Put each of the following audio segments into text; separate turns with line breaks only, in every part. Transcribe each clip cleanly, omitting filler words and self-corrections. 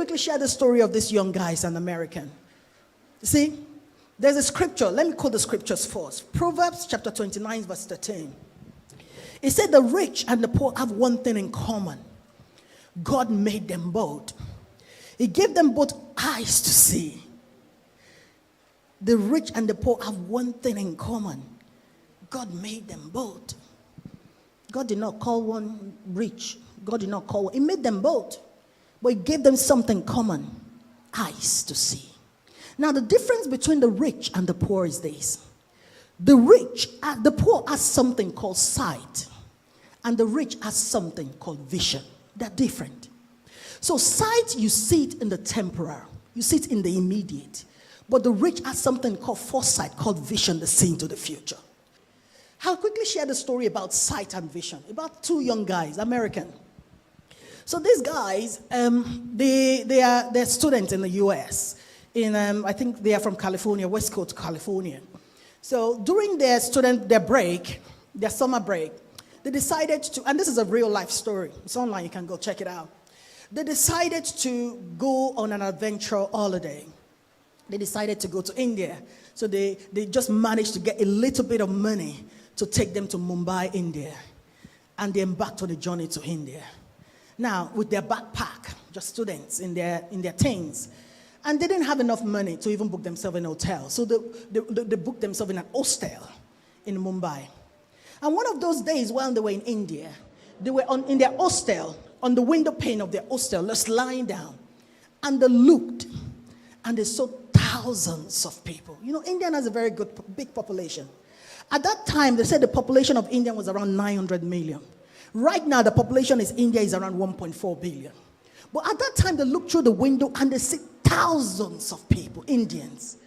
quickly share the story of this young guy, is an American. See, there's a scripture. Let me quote the scriptures first. Proverbs chapter 29, verse 13. It said the rich and the poor have one thing in common. God made them both. He gave them both eyes to see. The rich and the poor have one thing in common. God made them both. God did not call one rich. God did not call one. He made them both. But he gave them something common. Eyes to see. Now the difference between the rich and the poor is this. The poor has something called sight. And the rich has something called vision. They're different. So sight, you see it in the temporal. You see it in the immediate. But the rich has something called foresight, called vision, the seeing to the future. I'll quickly share the story about sight and vision. About two young guys, American. So these guys, they're students in the U.S. I think they are from California, West Coast, California. So during their break, their summer break, they decided to, and this is a real life story. It's online, you can go check it out. They decided to go on an adventure holiday. They decided to go to India. So they just managed to get a little bit of money to take them to Mumbai, India. And they embarked on a journey to India. Now, with their backpack, just students in their teens. And they didn't have enough money to even book themselves in a hotel. So they booked themselves in an hostel in Mumbai. And one of those days while they were in India, they were in their hostel, on the window pane of their hostel, just lying down. And they looked, and they saw thousands of people. You know, India has a very big population. At that time, they said the population of India was around 900 million. Right now, the population in India is around 1.4 billion. But at that time, they looked through the window and they see thousands of people, Indians.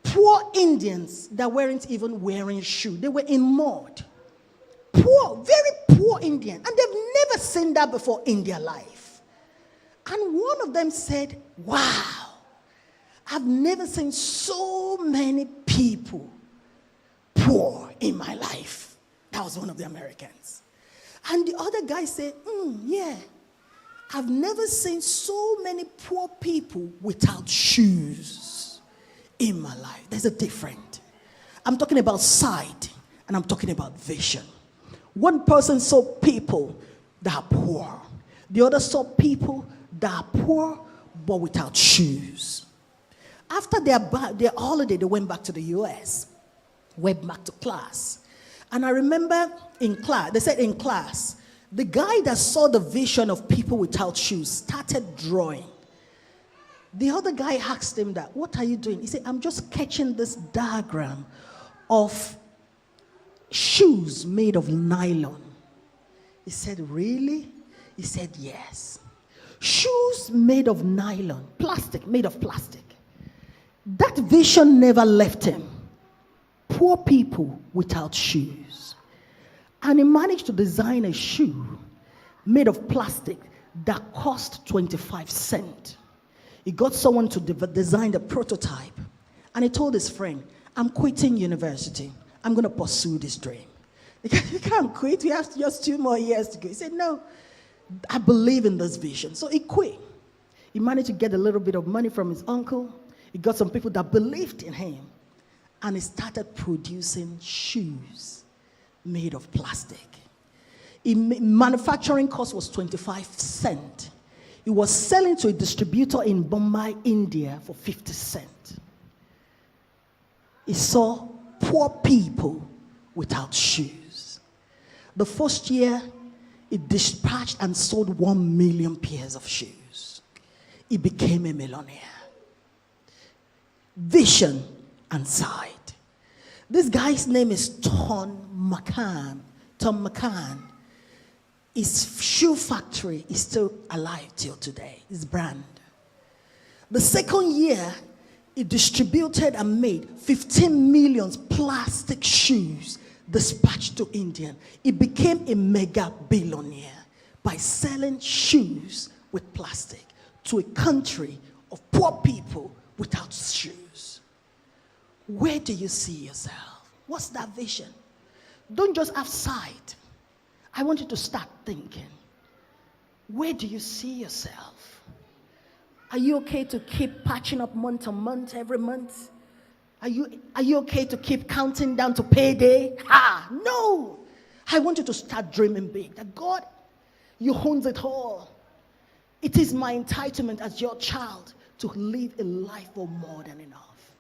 Poor Indians that weren't even wearing shoes. They were in mud. Poor, very poor Indian. And they've never seen that before in their life. And one of them said, wow, I've never seen so many people poor in my life. That was one of the Americans. And the other guy said, yeah, I've never seen so many poor people without shoes in my life. There's a difference. I'm talking about sight and I'm talking about vision. One person saw people that are poor. The other saw people that are poor but without shoes. After their holiday, they went back to the U.S., went back to class. And I remember in class, they said in class, the guy that saw the vision of people without shoes started drawing. The other guy asked him that, what are you doing? He said, I'm just sketching this diagram of shoes made of nylon. He said, really? He said, yes. Shoes made of nylon, plastic, made of plastic. That vision never left him. Poor people without shoes. And he managed to design a shoe made of plastic that cost 25 cents. He got someone to design the prototype. And he told his friend, I'm quitting university. I'm going to pursue this dream. You can't quit. We have just 2 more years to go. He said, no, I believe in this vision. So he quit. He managed to get a little bit of money from his uncle. He got some people that believed in him. And he started producing shoes made of plastic. Manufacturing cost was 25 cents. He was selling to a distributor in Bombay, India for 50 cents. He saw poor people without shoes. The first year, he dispatched and sold 1 million pairs of shoes. He became a millionaire. Vision and sight. This guy's name is Tom McCann. Tom McCann. His shoe factory is still alive till today. His brand. The second year, he distributed and made 15 million plastic shoes dispatched to India. He became a mega billionaire by selling shoes with plastic to a country of poor people without shoes. Where do you see yourself? What's that vision? Don't just have sight. I want you to start thinking. Where do you see yourself? Are you okay to keep patching up month to month, every month? Are you okay to keep counting down to payday? No. I want you to start dreaming big. That God, you own it all. It is my entitlement as your child to live a life of more than enough.